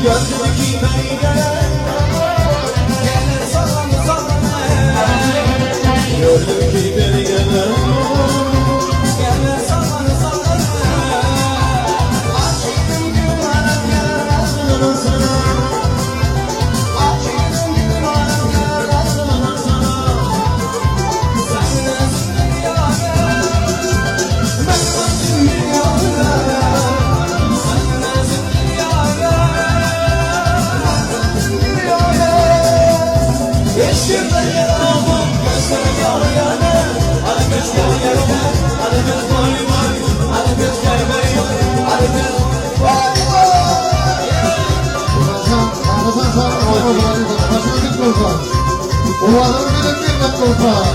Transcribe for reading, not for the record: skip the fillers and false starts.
Gördüm ki beni gelen gelir sallanı sallanı. Gördüm ki beni gelen gelir sallanı sallanı. Aşkım gümanım gelir razılığın sana. Aşkım gümanım gelir razılığın sana. Sen nesin dünyada, ben nesin dünyada. Sen nesin dünyada, ben nesin dünyada. Yeşilde yaramam, gözlerim yalı yana. Hadi gözler yerine, hadi göz boy boy. Hadi gözler boy, hadi göz boy boy. Anlatan sen olmaz. Başına git olsan. O adamı bir de bir dakika olsa.